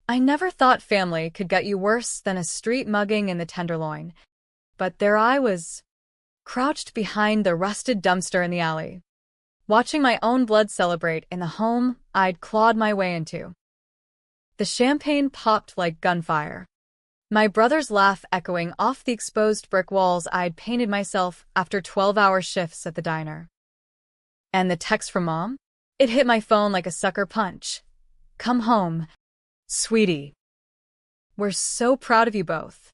I never thought family could get you worse than a street mugging in the Tenderloin. But there I was, crouched behind the rusted dumpster in the alley, watching my own blood celebrate in the home I'd clawed my way into. The champagne popped like gunfire, my brother's laugh echoing off the exposed brick walls I'd painted myself after 12-hour shifts at the diner. And the text from Mom? It hit my phone like a sucker punch. "Come home, sweetie. We're so proud of you both."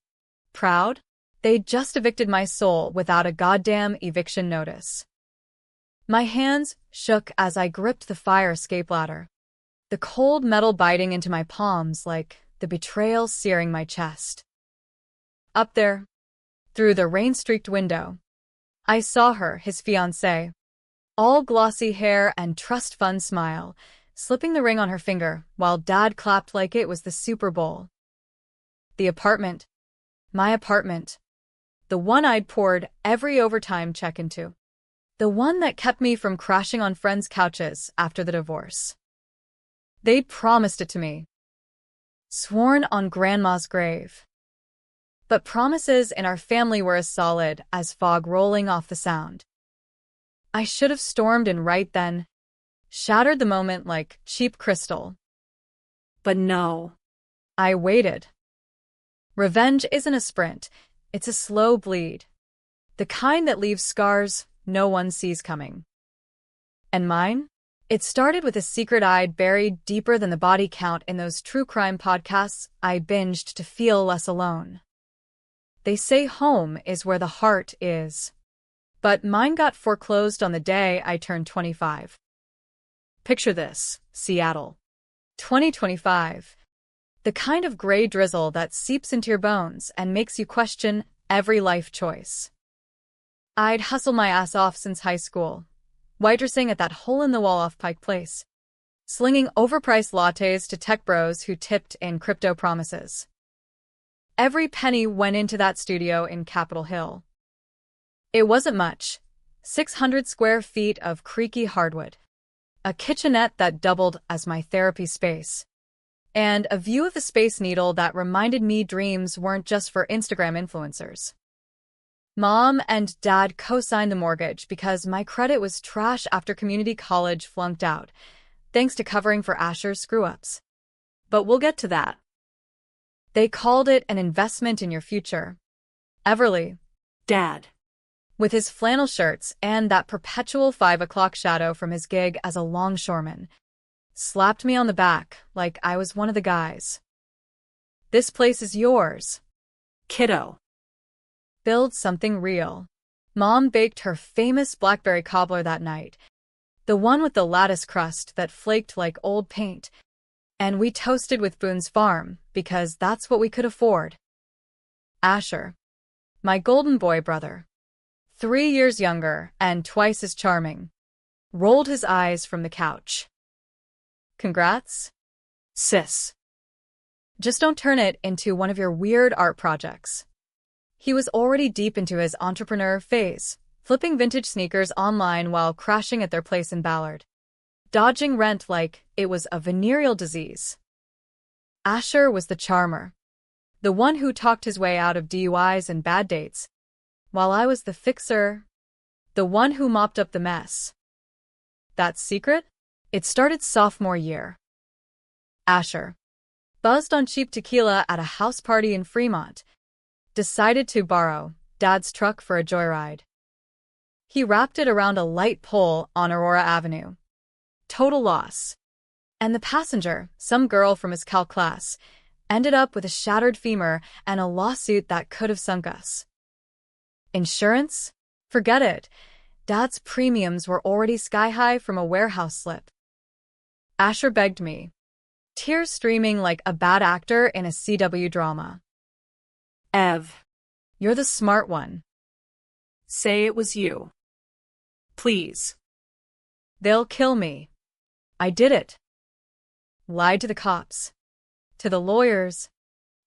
Proud? They'd just evicted my soul without a goddamn eviction notice. My hands shook as I gripped the fire escape ladder, the cold metal biting into my palms like the betrayal searing my chest. Up there, through the rain-streaked window, I saw her, his fiancée, all glossy hair and trust fund smile, slipping the ring on her finger while Dad clapped like it was the Super Bowl. The apartment, my apartment, the one I'd poured every overtime check into, the one that kept me from crashing on friends' couches after the divorce. They'd promised it to me, sworn on Grandma's grave. But promises in our family were as solid as fog rolling off the Sound. I should have stormed in right then, shattered the moment like cheap crystal. But no. I waited. Revenge isn't a sprint, it's a slow bleed. The kind that leaves scars no one sees coming. And mine? It started with a secret I'd buried deeper than the body count in those true crime podcasts I binged to feel less alone. They say home is where the heart is. But mine got foreclosed on the day I turned 25. Picture this, Seattle. 2025. The kind of gray drizzle that seeps into your bones and makes you question every life choice. I'd hustled my ass off since high school, waitressing at that hole-in-the-wall off Pike Place, slinging overpriced lattes to tech bros who tipped in crypto promises. Every penny went into that studio in Capitol Hill. It wasn't much, 600 square feet of creaky hardwood, a kitchenette that doubled as my therapy space, and a view of the Space Needle that reminded me dreams weren't just for Instagram influencers. Mom and Dad co-signed the mortgage because my credit was trash after community college flunked out, thanks to covering for Asher's screw-ups. But we'll get to that. They called it an investment in your future. Everly, Dad, with his flannel shirts and that perpetual 5 o'clock shadow from his gig as a longshoreman, slapped me on the back like I was one of the guys. "This place is yours, kiddo. Build something real." Mom baked her famous blackberry cobbler that night, the one with the lattice crust that flaked like old paint, and we toasted with Boone's Farm because that's what we could afford. Asher, my golden boy brother, 3 years younger and twice as charming, rolled his eyes from the couch. "Congrats, sis. Just don't turn it into one of your weird art projects." He was already deep into his entrepreneur phase, flipping vintage sneakers online while crashing at their place in Ballard, dodging rent like it was a venereal disease. Asher was the charmer, the one who talked his way out of DUIs and bad dates, while I was the fixer, the one who mopped up the mess. That secret? It started sophomore year. Asher, buzzed on cheap tequila at a house party in Fremont, decided to borrow Dad's truck for a joyride. He wrapped it around a light pole on Aurora Avenue. Total loss. And the passenger, some girl from his calc class, ended up with a shattered femur and a lawsuit that could have sunk us. Insurance? Forget it. Dad's premiums were already sky-high from a warehouse slip. Asher begged me, tears streaming like a bad actor in a CW drama. "Ev, you're the smart one. Say it was you. Please. They'll kill me. I did it." Lied to the cops, to the lawyers,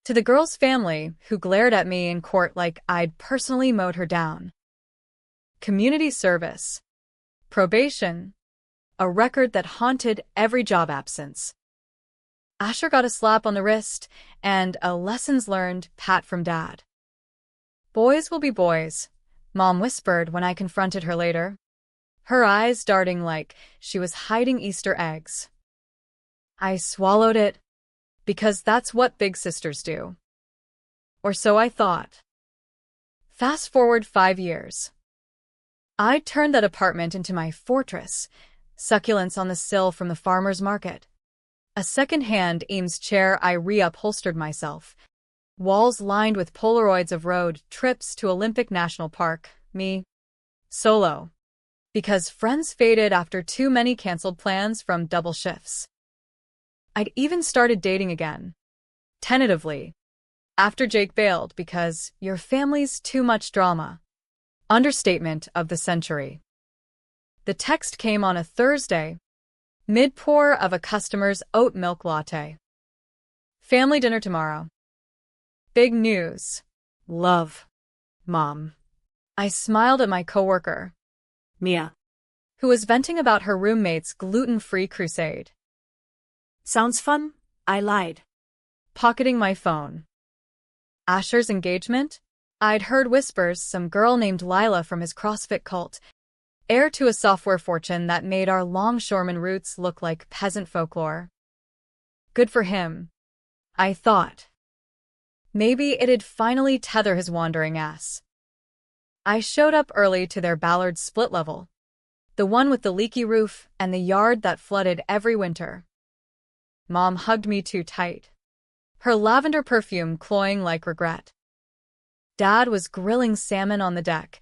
to the girl's family who glared at me in court like I'd personally mowed her down. Community service, probation, a record that haunted every job absence. Asher got a slap on the wrist and a lessons learned pat from Dad. Boys will be boys, Mom whispered when I confronted her later, her eyes darting like she was hiding Easter eggs. I swallowed it, because that's what big sisters do. Or so I thought. Fast forward 5 years. I turned that apartment into my fortress, succulents on the sill from the farmer's market. A second-hand Eames chair I reupholstered myself. Walls lined with Polaroids of road trips to Olympic National Park, me. Solo. Because friends faded after too many canceled plans from double shifts. I'd even started dating again. Tentatively. After Jake bailed because your family's too much drama. Understatement of the century. The text came on a Thursday, mid-pour of a customer's oat milk latte. Family dinner tomorrow. Big news. Love. Mom. I smiled at my coworker, Mia. who was venting about her roommate's gluten-free crusade. Sounds fun? I lied. Pocketing my phone. Asher's engagement? I'd heard whispers some girl named Lila from his CrossFit cult, heir to a software fortune that made our longshoreman roots look like peasant folklore. Good for him, I thought. Maybe it'd finally tether his wandering ass. I showed up early to their Ballard split level, the one with the leaky roof and the yard that flooded every winter. Mom hugged me too tight, her lavender perfume cloying like regret. Dad was grilling salmon on the deck,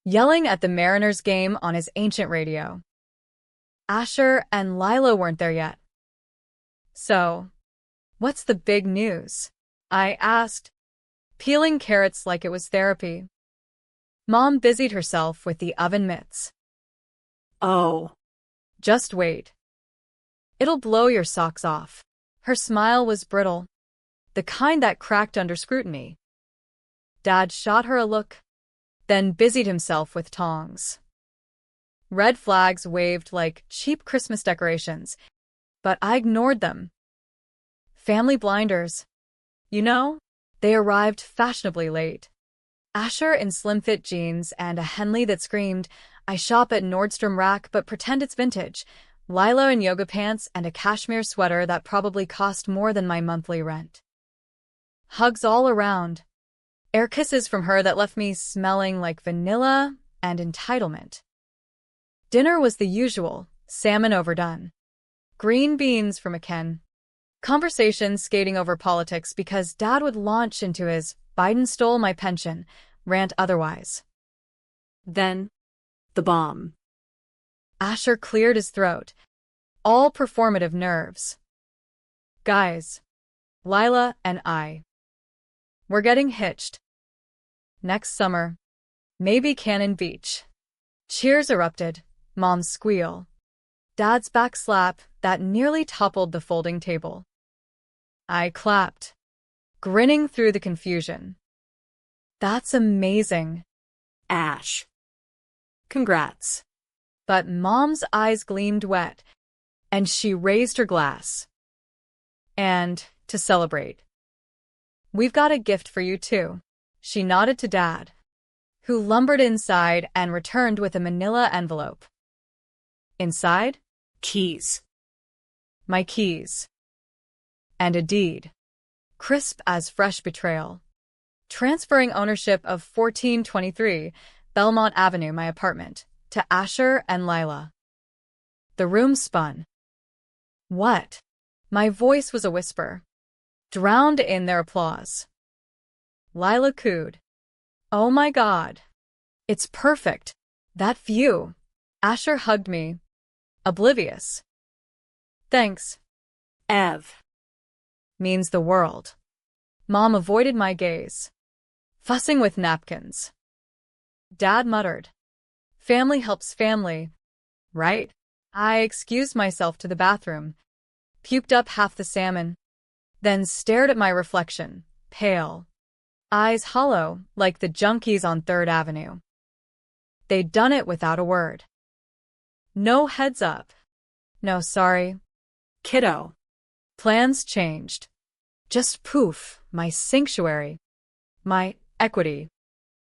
yelling at the Mariners game on his ancient radio. Asher and Lila weren't there yet. So, what's the big news? I asked, peeling carrots like it was therapy. Mom busied herself with the oven mitts. Oh. Just wait. It'll blow your socks off. Her smile was brittle, the kind that cracked under scrutiny. Dad shot her a look, then busied himself with tongs. Red flags waved like cheap Christmas decorations, but I ignored them. Family blinders. You know, they arrived fashionably late. Asher in slim-fit jeans and a Henley that screamed, I shop at Nordstrom Rack but pretend it's vintage. Lila in yoga pants and a cashmere sweater that probably cost more than my monthly rent. Hugs all around. Air kisses from her that left me smelling like vanilla and entitlement. Dinner was the usual, salmon overdone. Green beans for McKen. Conversations skating over politics because Dad would launch into his Biden stole my pension rant otherwise. Then, the bomb. Asher cleared his throat, all performative nerves. Guys, Lila and we're getting hitched. Next summer, maybe Cannon Beach. Cheers erupted, Mom's squeal. Dad's back slap that nearly toppled the folding table. I clapped, grinning through the confusion. That's amazing. Ash. Congrats. But Mom's eyes gleamed wet, and she raised her glass. And, to celebrate, we've got a gift for you too. She nodded to Dad, who lumbered inside and returned with a manila envelope. Inside? Keys. My keys. And a deed, crisp as fresh betrayal, transferring ownership of 1423 Belmont Avenue, my apartment, to Asher and Lila. The room spun. What? My voice was a whisper, drowned in their applause. Lila cooed. Oh my God. It's perfect. That view. Asher hugged me, oblivious. Thanks. Ev. Means the world. Mom avoided my gaze, fussing with napkins. Dad muttered, family helps family, right? I excused myself to the bathroom, puked up half the salmon, then stared at my reflection, pale, eyes hollow like the junkies on 3rd Avenue. They'd done it without a word. No heads up. No sorry. Kiddo. Plans changed. Just poof, my sanctuary, my equity,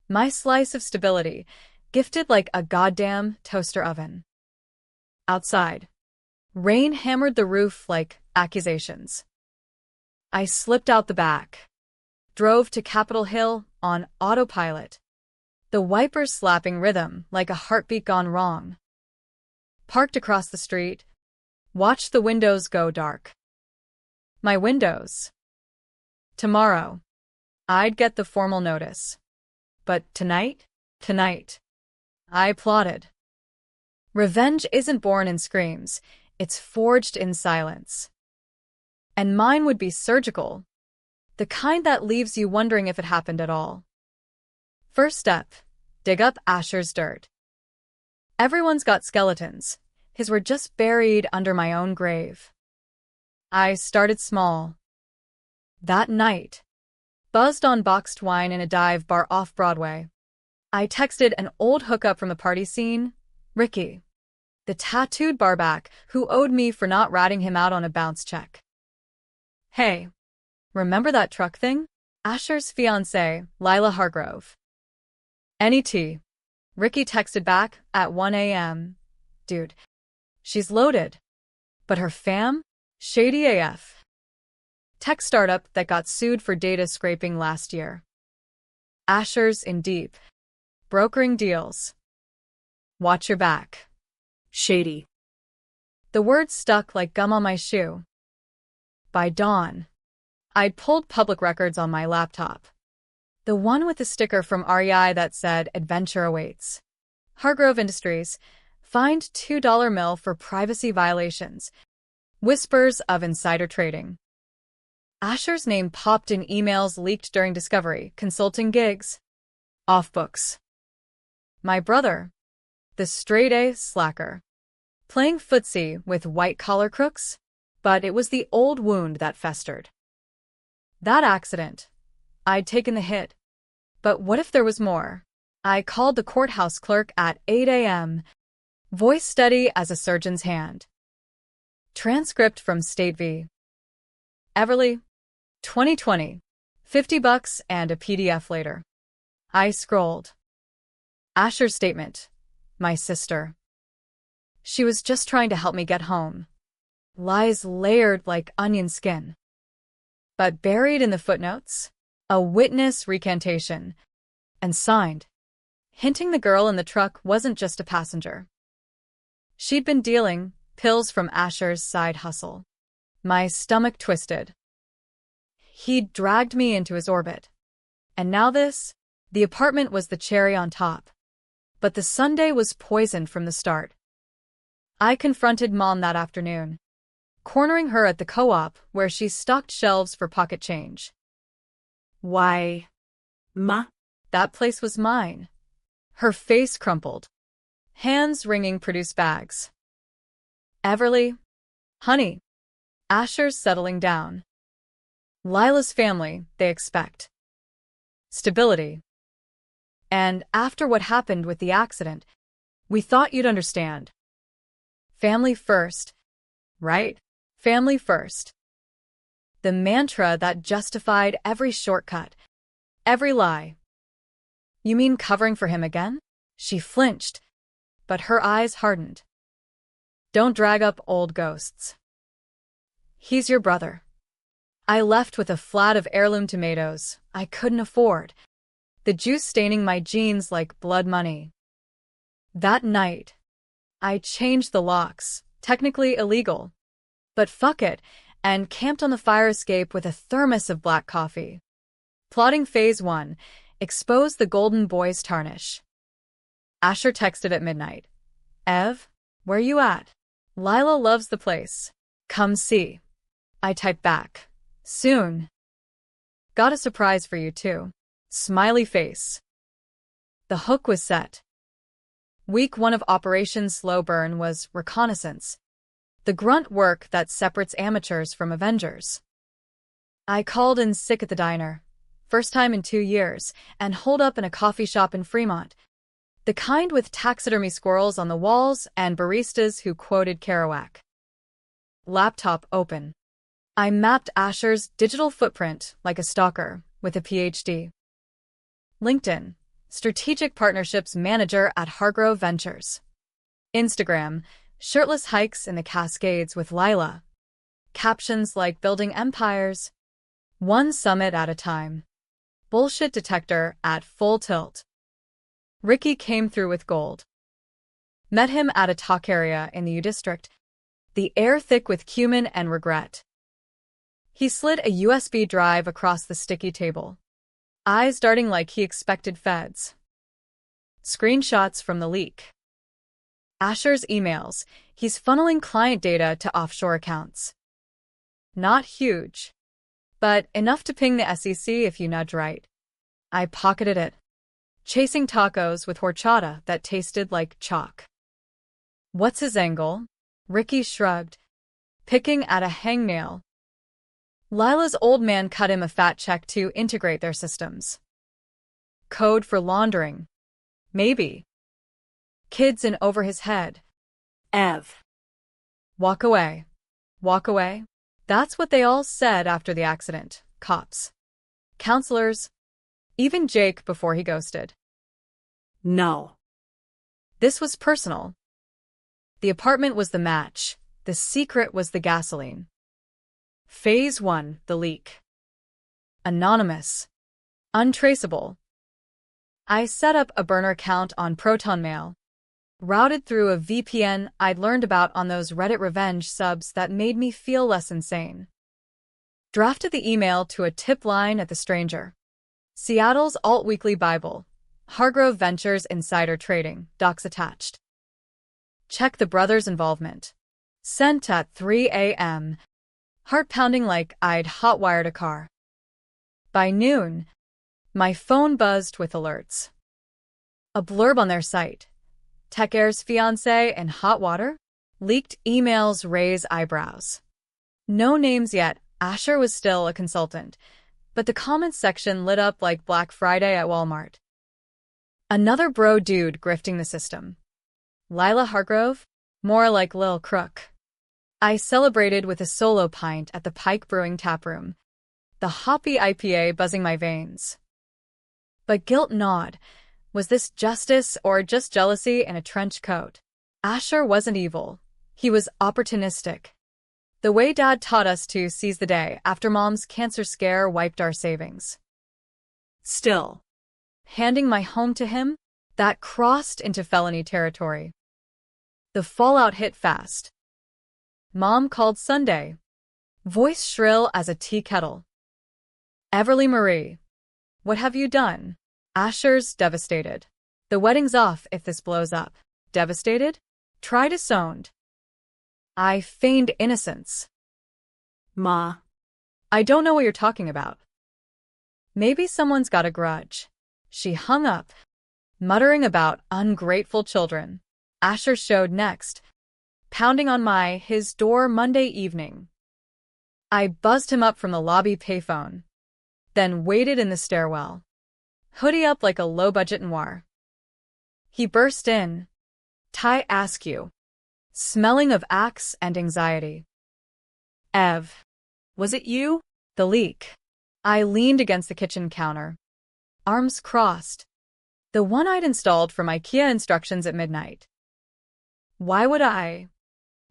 my slice of stability, gifted like a goddamn toaster oven. Outside, rain hammered the roof like accusations. I slipped out the back, drove to Capitol Hill on autopilot, the wipers slapping rhythm like a heartbeat gone wrong. Parked across the street, watched the windows go dark. My windows. Tomorrow, I'd get the formal notice. But tonight, I plotted. Revenge isn't born in screams, it's forged in silence. And mine would be surgical, the kind that leaves you wondering if it happened at all. First step, dig up Asher's dirt. Everyone's got skeletons. His were just buried under my own grave. I started small. That night, buzzed on boxed wine in a dive bar off Broadway, I texted an old hookup from the party scene, Ricky, the tattooed barback who owed me for not ratting him out on a bounce check. Hey, remember that truck thing? Asher's fiancée, Lila Hargrove. Any tea? Ricky texted back at 1 a.m. Dude, she's loaded. But her fam? Shady AF. Tech startup that got sued for data scraping last year. Asher's in deep. Brokering deals. Watch your back. Shady. The words stuck like gum on my shoe. By dawn, I'd pulled public records on my laptop. The one with the sticker from REI that said, "Adventure awaits." Hargrove Industries, fined $2 mil for privacy violations. Whispers of insider trading. Asher's name popped in emails leaked during discovery, consulting gigs. Off books. My brother, the straight-A slacker, playing footsie with white-collar crooks, but it was the old wound that festered. That accident. I'd taken the hit. But what if there was more? I called the courthouse clerk at 8 a.m., voice steady as a surgeon's hand. Transcript from State v. Everly, 2020, $50 and a PDF later. I scrolled. Asher's statement. My sister. She was just trying to help me get home. Lies layered like onion skin. But buried in the footnotes, a witness recantation, and signed, hinting the girl in the truck wasn't just a passenger. She'd been dealing pills from Asher's side hustle. My stomach twisted. He'd dragged me into his orbit. And now this, the apartment was the cherry on top. But the sundae was poisoned from the start. I confronted Mom that afternoon, cornering her at the co-op where she stocked shelves for pocket change. Why, Ma? that place was mine. Her face crumpled. Hands wringing produce bags. Everly, honey, Asher's settling down. Lila's family, they expect. Stability. And after what happened with the accident, we thought you'd understand. Family first, right? Family first. The mantra that justified every shortcut, every lie. You mean covering for him again? She flinched, but her eyes hardened. Don't drag up old ghosts. He's your brother. I left with a flat of heirloom tomatoes I couldn't afford, the juice staining my jeans like blood money. That night, I changed the locks, technically illegal. But fuck it, and camped on the fire escape with a thermos of black coffee. Plotting phase 1, expose the golden boy's tarnish. Asher texted at midnight. Ev, where you at? Lila loves the place. Come see. I typed back. Soon. Got a surprise for you too. Smiley face. The hook was set. Week 1 of Operation Slow Burn was reconnaissance. The grunt work that separates amateurs from avengers. I called in sick at the diner, first time in 2 years, and holed up in a coffee shop in Fremont. The kind with taxidermy squirrels on the walls and baristas who quoted Kerouac. Laptop open. I mapped Asher's digital footprint like a stalker with a PhD. LinkedIn, Strategic Partnerships Manager at Hargrove Ventures. Instagram, shirtless hikes in the Cascades with Lila. Captions like building empires. One summit at a time. Bullshit detector at full tilt. Ricky came through with gold. Met him at a talk area in the U District. The air thick with cumin and regret. He slid a USB drive across the sticky table. Eyes darting like he expected feds. Screenshots from the leak. Asher's emails. He's funneling client data to offshore accounts. Not huge, but enough to ping the SEC if you nudge right. I pocketed it. Chasing tacos with horchata that tasted like chalk. What's his angle? Ricky shrugged, picking at a hangnail. Lila's old man cut him a fat check to integrate their systems. Code for laundering. Maybe. Kids in over his head. Ev. Walk away. Walk away. That's what they all said after the accident. Cops. Counselors. Even Jake before he ghosted. No. This was personal. The apartment was the match. The secret was the gasoline. Phase 1, the leak. Anonymous. Untraceable. I set up a burner account on ProtonMail. Routed through a VPN I'd learned about on those Reddit revenge subs that made me feel less insane. Drafted the email to a tip line at the Stranger. Seattle's alt-weekly Bible. Hargrove Ventures insider trading. Docs attached. Check the brothers' involvement. Sent at 3 a.m. Heart pounding like I'd hot-wired a car. By noon, my phone buzzed with alerts. A blurb on their site. TechAir's fiancé in hot water? Leaked emails raise eyebrows. No names yet. Asher was still a consultant, but the comments section lit up like Black Friday at Walmart. Another bro dude grifting the system. Lila Hargrove? More like Lil Crook. I celebrated with a solo pint at the Pike Brewing taproom, the hoppy IPA buzzing my veins. But guilt gnawed. Was this justice or just jealousy in a trench coat? Asher wasn't evil. He was opportunistic. The way Dad taught us to seize the day after Mom's cancer scare wiped our savings. Still. Handing my home to him? That crossed into felony territory. The fallout hit fast. Mom called Sunday. Voice shrill as a tea kettle. Everly Marie. What have you done? Asher's devastated. The wedding's off if this blows up. Devastated? Try disowned. I feigned innocence. Ma. I don't know what you're talking about. Maybe someone's got a grudge. She hung up, muttering about ungrateful children. Asher showed next, pounding on his door Monday evening. I buzzed him up from the lobby payphone, then waited in the stairwell. Hoodie up like a low-budget noir. He burst in. Ty askew. Smelling of axe and anxiety. Ev. Was it you? The leak. I leaned against the kitchen counter. Arms crossed. The one I'd installed from IKEA instructions at midnight. Why would I?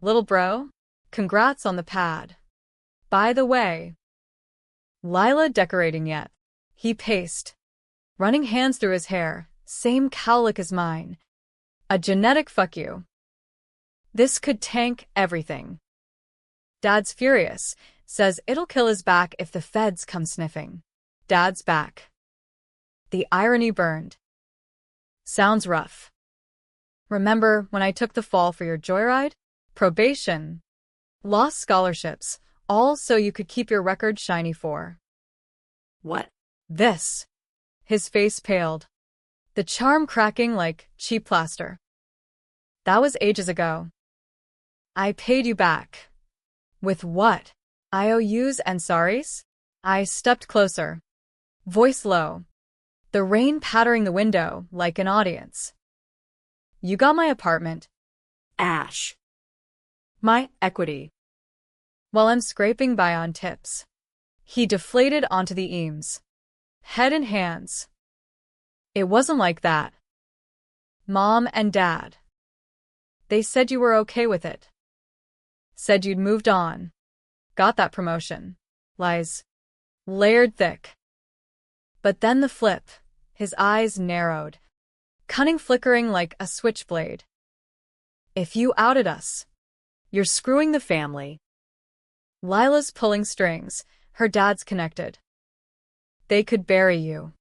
Little bro, congrats on the pad. By the way. Lila decorating yet? He paced, running hands through his hair, same cowlick as mine. A genetic fuck you. This could tank everything. Dad's furious, says it'll kill his back if the feds come sniffing. Dad's back. The irony burned. Sounds rough. Remember when I took the fall for your joyride? Probation. Lost scholarships, all so you could keep your record shiny for. What? This. His face paled. The charm cracking like cheap plaster. That was ages ago. I paid you back. With what? IOUs and sorries? I stepped closer. Voice low. The rain pattering the window like an audience. You got my apartment. Ash. My equity. while I'm scraping by on tips. He deflated onto the eames, head and hands. It wasn't like that. Mom and Dad. They said you were okay with it. Said you'd moved on. Got that promotion. Lies. Layered thick. But then the flip. His eyes narrowed, cunning flickering like a switchblade. If you outed us, you're screwing the family. Lila's pulling strings, her dad's connected. They could bury you.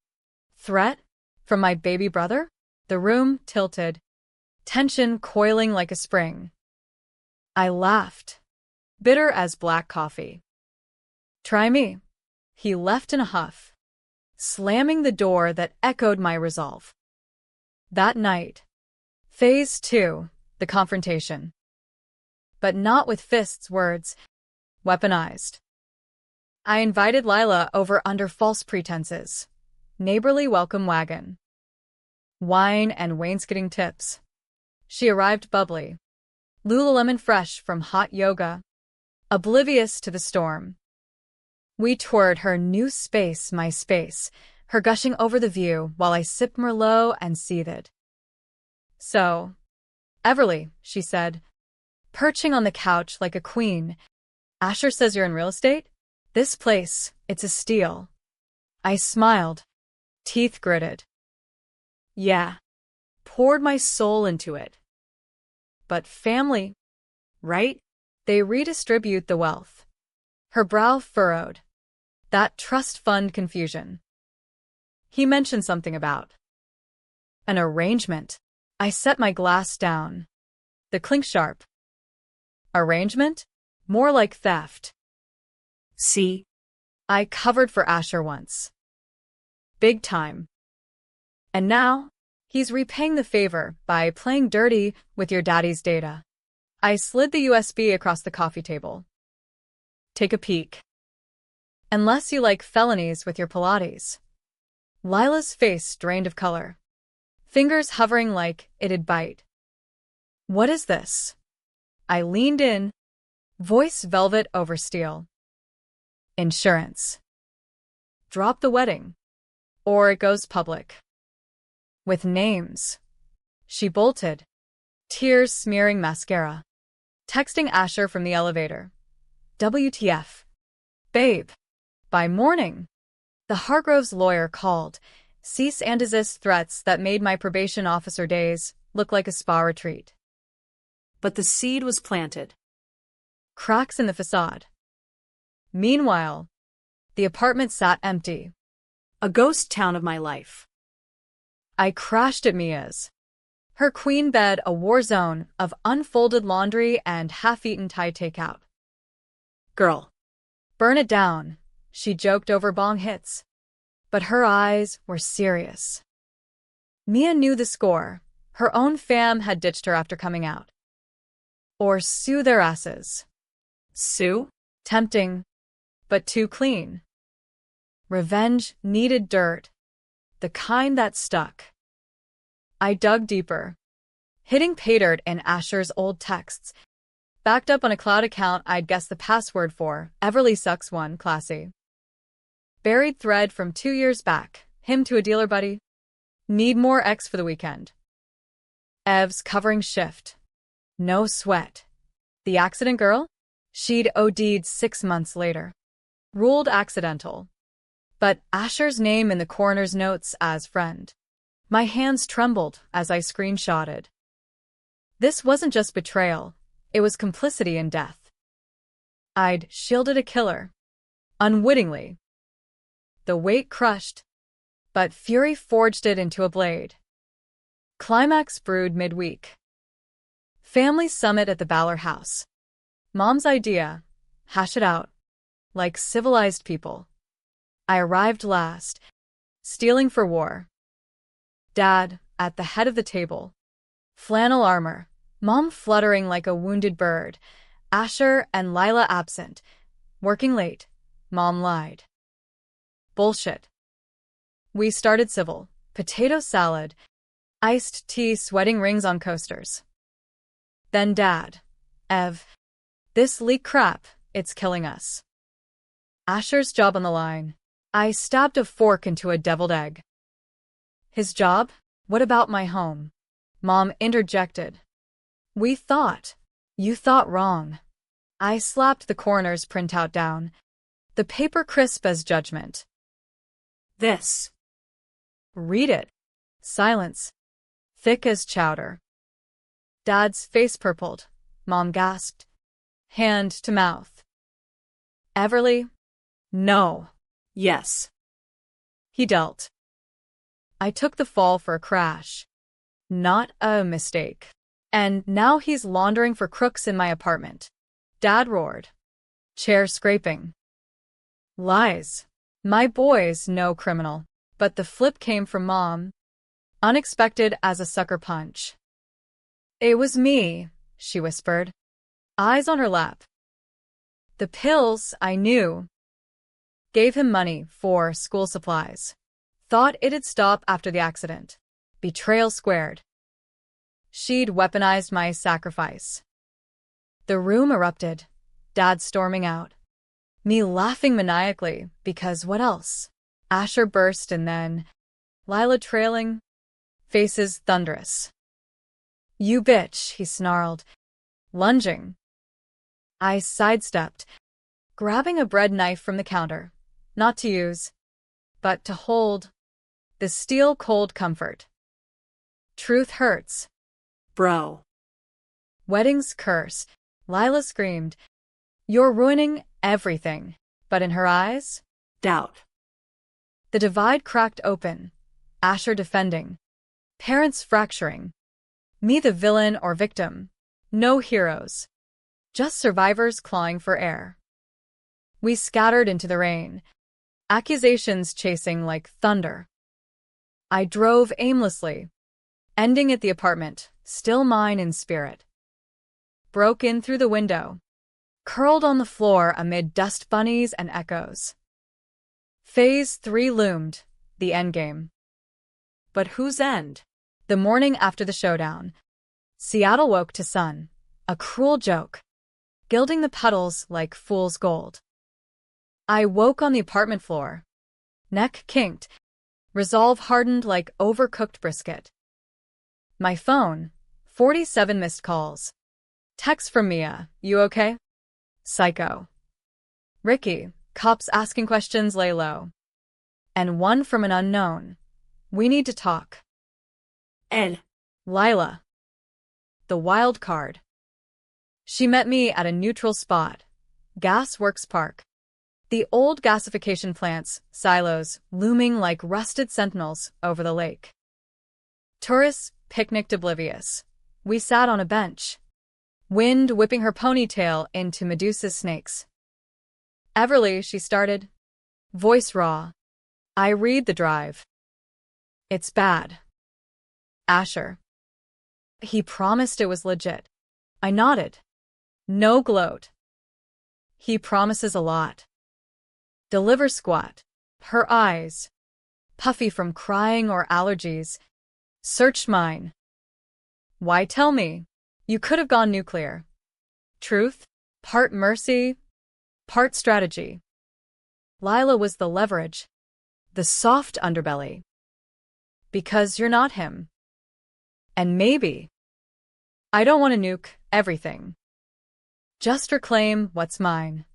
Threat? From my baby brother? The room tilted, tension coiling like a spring. I laughed, bitter as black coffee. Try me. He left in a huff, slamming the door that echoed my resolve. That night, Phase 2, the confrontation. But not with fists, words, weaponized. I invited Lila over under false pretenses. Neighborly welcome wagon. Wine and wainscoting tips. She arrived bubbly, Lululemon fresh from hot yoga, oblivious to the storm. We toured her new space, my space, her gushing over the view while I sipped Merlot and seethed. So, Everly, she said, perching on the couch like a queen. Asher says you're in real estate? This place, it's a steal. I smiled, teeth gritted. Yeah, poured my soul into it. But family, right? They redistribute the wealth. Her brow furrowed. That trust fund confusion. He mentioned something about an arrangement. I set my glass down. The clink sharp. Arrangement? More like theft. See? I covered for Asher once. Big time. And now, he's repaying the favor by playing dirty with your daddy's data. I slid the USB across the coffee table. Take a peek. Unless you like felonies with your Pilates. Lila's face drained of color, fingers hovering like it'd bite. What is this? I leaned in, voice velvet over steel. Insurance. Drop the wedding, or it goes public. With names. She bolted, tears smearing mascara. Texting Asher from the elevator. WTF. Babe. By morning, the Hargroves lawyer called, cease and desist threats that made my probation officer days look like a spa retreat. But the seed was planted. Cracks in the facade. Meanwhile, the apartment sat empty. A ghost town of my life. I crashed at Mia's. Her queen bed a war zone of unfolded laundry and half-eaten Thai takeout. Girl. Burn it down, she joked over bong hits. But her eyes were serious. Mia knew the score. Her own fam had ditched her after coming out. Or sue their asses. Sue? Tempting, but too clean. Revenge needed dirt, the kind that stuck. I dug deeper, hitting pay dirt in Asher's old texts, backed up on a cloud account I'd guessed the password for, Everly Sucks One, classy. Buried thread from 2 years back, him to a dealer buddy. Need more X for the weekend. Ev's covering shift. No sweat. The accident girl? She'd OD'd 6 months later. Ruled accidental. But Asher's name in the coroner's notes as friend. My hands trembled as I screenshotted. This wasn't just betrayal, it was complicity in death. I'd shielded a killer. Unwittingly. The weight crushed, but fury forged it into a blade. Climax brewed midweek. Family summit at the Ballard house. Mom's idea, hash it out, like civilized people. I arrived last, stealing for war. Dad, at the head of the table. Flannel armor, Mom fluttering like a wounded bird, Asher and Lila absent. Working late, Mom lied. Bullshit. We started civil, potato salad, iced tea sweating rings on coasters. Then Dad, Ev, this leak crap, It's killing us. Asher's job on the line. I stabbed a fork into a deviled egg. His job? What about my home? Mom interjected. We thought. You thought wrong. I slapped the coroner's printout down, the paper crisp as judgment. This. Read it. Silence. Thick as chowder. Dad's face purpled. Mom gasped. Hand to mouth. Everly? No. Yes. He dealt. I took the fall for a crash. Not a mistake. And now he's laundering for crooks in my apartment. Dad roared. Chair scraping. Lies. My boy's no criminal. But the flip came from Mom. Unexpected as a sucker punch. It was me, she whispered. Eyes on her lap. The pills, I knew. Gave him money for school supplies. Thought it'd stop after the accident. Betrayal squared. She'd weaponized my sacrifice. The room erupted, Dad storming out. Me laughing maniacally, because what else? Asher burst and then, Lila trailing, faces thunderous. You bitch, he snarled, lunging. I sidestepped, grabbing a bread knife from the counter, not to use, but to hold. The steel-cold comfort. Truth hurts. Bro. Wedding's curse. Lila screamed. You're ruining everything. But in her eyes? Doubt. The divide cracked open. Asher defending. Parents fracturing. Me the villain or victim. No heroes. Just survivors clawing for air. We scattered into the rain. Accusations chasing like thunder. I drove aimlessly, ending at the apartment, still mine in spirit. Broke in through the window, curled on the floor amid dust bunnies and echoes. Phase 3 loomed, the endgame. But whose end? The morning after the showdown. Seattle woke to sun, a cruel joke, gilding the puddles like fool's gold. I woke on the apartment floor, neck kinked, resolve hardened like overcooked brisket. My phone, 47 missed calls. Text from Mia, you okay? Psycho. Ricky, cops asking questions, lay low. And one from an unknown. We need to talk. Ed. Lila. The wild card. She met me at a neutral spot. Gas Works Park. The old gasification plants, silos, looming like rusted sentinels over the lake. Tourists picnicked oblivious. We sat on a bench. Wind whipping her ponytail into Medusa's snakes. Everly, she started. Voice raw. I read the drive. It's bad. Asher. He promised it was legit. I nodded. No gloat. He promises a lot. Deliver squat. Her eyes, puffy from crying or allergies, searched mine. Why tell me? You could have gone nuclear. Truth, part mercy, part strategy. Lila was the leverage, the soft underbelly. Because you're not him. And maybe. I don't want to nuke everything. Just reclaim what's mine.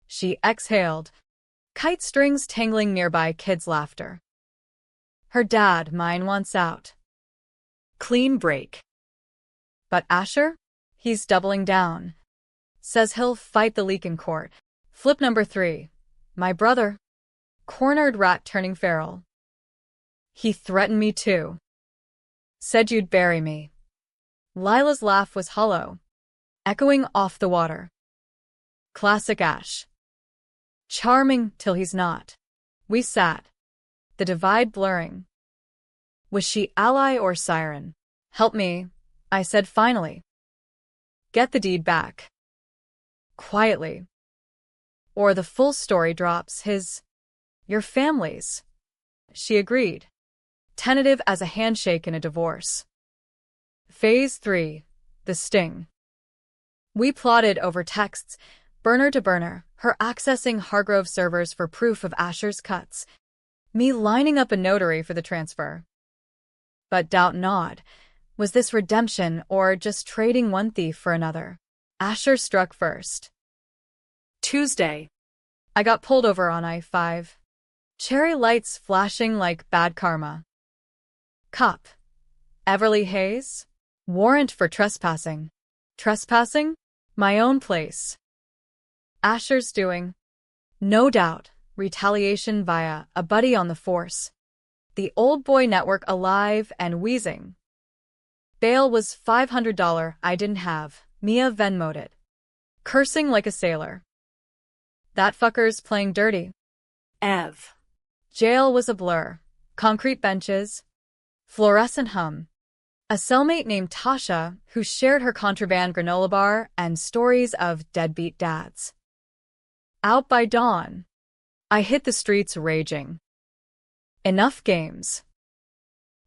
She exhaled. Kite strings tangling nearby, kids' laughter. Her dad, mine wants out. Clean break. But Asher? He's doubling down. Says he'll fight the leak in court. Flip number 3. My brother. Cornered rat turning feral. He threatened me too. Said you'd bury me. Lila's laugh was hollow, echoing off the water. Classic Ash. Charming till he's not. We sat, the divide blurring. Was she ally or siren? Help me, I said finally. Get the deed back. Quietly. Or the full story drops your family's. She agreed, tentative as a handshake in a divorce. Phase 3, the sting. We plotted over texts, Burner to burner, her accessing Hargrove servers for proof of Asher's cuts. Me lining up a notary for the transfer. But doubt not, was this redemption or just trading one thief for another? Asher struck first. Tuesday. I got pulled over on I-5. Cherry lights flashing like bad karma. Cop. Everly Hayes? Warrant for trespassing. Trespassing? My own place. Asher's doing. No doubt, retaliation via a buddy on the force. The old boy network alive and wheezing. Bail was $500 I didn't have. Mia Venmo'd it. Cursing like a sailor. That fucker's playing dirty. Ev. Jail was a blur. Concrete benches. Fluorescent hum. A cellmate named Tasha who shared her contraband granola bar and stories of deadbeat dads. Out by dawn. I hit the streets raging. Enough games.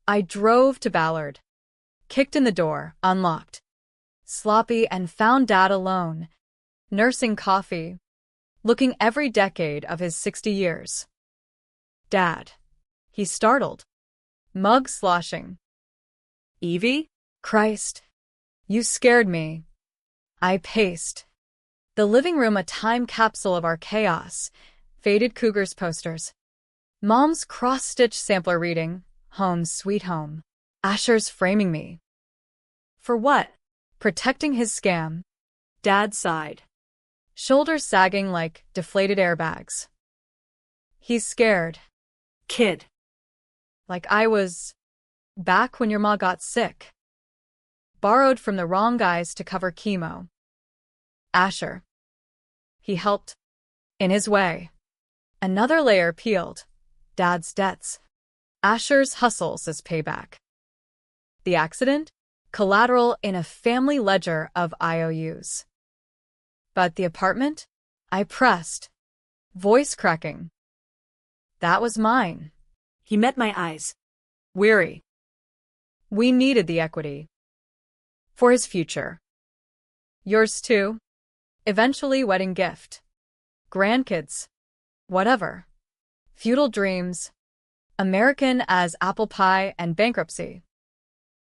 I drove to Ballard. Kicked in the door, unlocked. Sloppy and found Dad alone. Nursing coffee. Looking every decade of his 60 years. Dad. He's startled. Mug sloshing. Evie? Christ. You scared me. I paced. The living room a time capsule of our chaos. Faded Cougars posters. Mom's cross-stitch sampler reading, Home Sweet Home. Asher's framing me. For what? Protecting his scam. Dad sighed. Shoulders sagging like deflated airbags. He's scared. Kid. Like I was back when your ma got sick. Borrowed from the wrong guys to cover chemo. Asher. He helped. In his way. Another layer peeled. Dad's debts. Asher's hustles as payback. The accident? Collateral in a family ledger of IOUs. But the apartment? I pressed. Voice cracking. That was mine. He met my eyes. Weary. We needed the equity. For his future. Yours too. Eventually wedding gift. Grandkids. Whatever. Feudal dreams. American as apple pie and bankruptcy.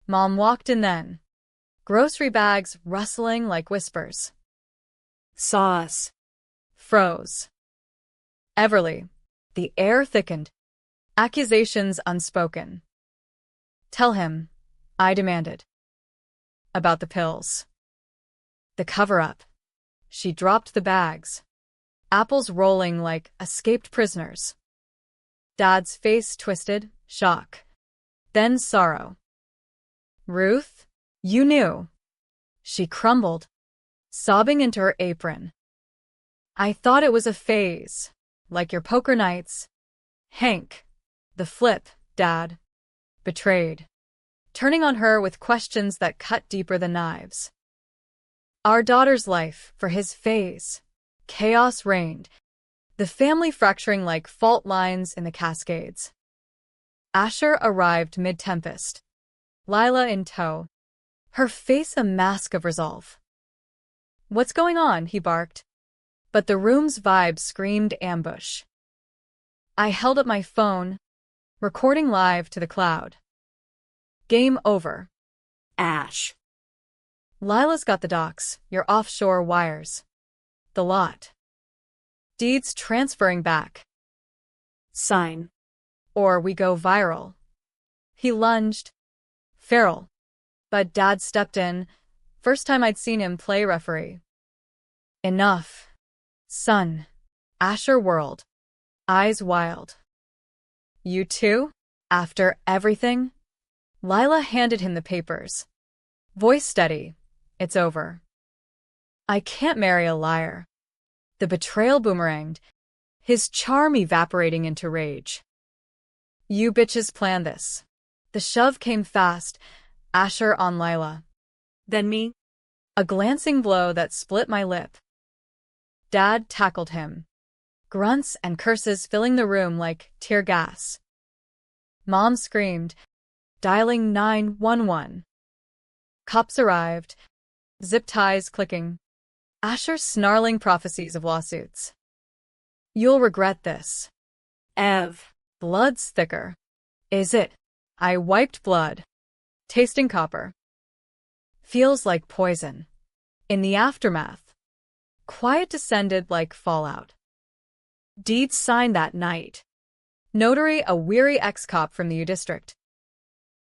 Mom walked in then. Grocery bags rustling like whispers. Saw us. Froze. Everly. The air thickened. Accusations unspoken. Tell him, I demanded. About the pills. The cover-up. She dropped the bags. Apples rolling like escaped prisoners. Dad's face twisted, shock. Then sorrow. Ruth, you knew. She crumbled, sobbing into her apron. I thought it was a phase, like your poker nights. Hank. The flip, Dad. Betrayed. Turning on her with questions that cut deeper than knives. Our daughter's life, for his phase. Chaos reigned. The family fracturing like fault lines in the Cascades. Asher arrived mid-tempest. Lila in tow. Her face a mask of resolve. What's going on? He barked. But the room's vibe screamed ambush. I held up my phone, recording live to the cloud. Game over. Ash. Lila's got the docs, your offshore wires. The lot. Deeds transferring back. Sign. Or we go viral. He lunged. Feral. But Dad stepped in. First time I'd seen him play referee. Enough. Son. Asher whirled. Eyes wild. You too? After everything? Lila handed him the papers. Voice steady. It's over. I can't marry a liar. The betrayal boomeranged, his charm evaporating into rage. You bitches planned this. The shove came fast, Asher on Lila. Then me? A glancing blow that split my lip. Dad tackled him. Grunts and curses filling the room like tear gas. Mom screamed, dialing 911. Cops arrived, zip ties clicking. Asher's snarling prophecies of lawsuits. You'll regret this. Ev. Blood's thicker. Is it? I wiped blood. Tasting copper. Feels like poison. In the aftermath. Quiet descended like fallout. Deeds signed that night. Notary a weary ex-cop from the U District.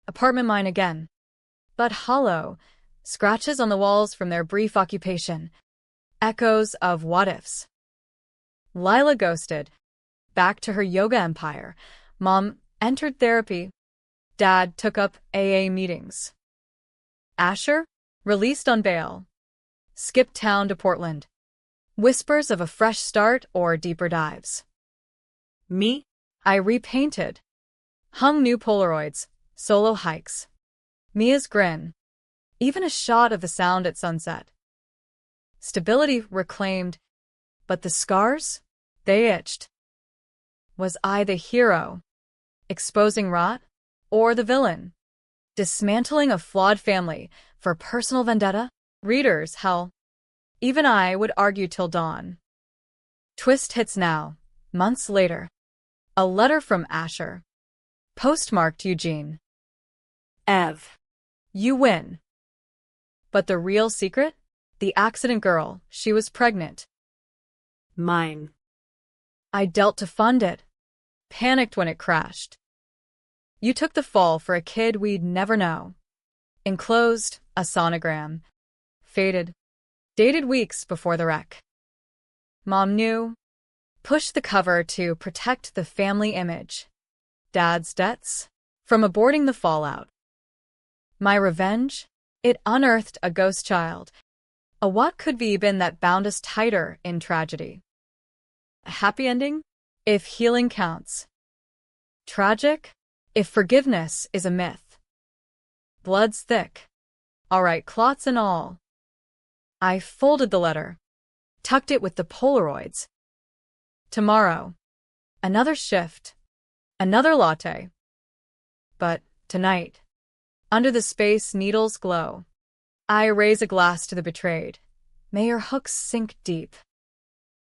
Apartment mine again. But hollow. Scratches on the walls from their brief occupation. Echoes of what-ifs. Lila ghosted. Back to her yoga empire. Mom entered therapy. Dad took up AA meetings. Asher, released on bail. Skipped town to Portland. Whispers of a fresh start or deeper dives. Me? I repainted. Hung new Polaroids. Solo hikes. Mia's grin. Even a shot of the sound at sunset. Stability reclaimed. But the scars? They itched. Was I the hero? Exposing rot? Or the villain? Dismantling a flawed family for personal vendetta? Readers, hell. Even I would argue till dawn. Twist hits now, months later. A letter from Asher. Postmarked Eugene. Ev. You win. But the real secret? The accident girl, she was pregnant. Mine. I dealt to fund it. Panicked when it crashed. You took the fall for a kid we'd never know. Enclosed, a sonogram. Faded. Dated weeks before the wreck. Mom knew. Pushed the cover to protect the family image. Dad's debts? From aborting the fallout. My revenge? It unearthed a ghost child. A what could be been that bound us tighter in tragedy. A happy ending? If healing counts. Tragic? If forgiveness is a myth. Blood's thick. All right, clots and all. I folded the letter. Tucked it with the Polaroids. Tomorrow. Another shift. Another latte. But tonight. Under the space needles glow. I raise a glass to the betrayed. May your hooks sink deep.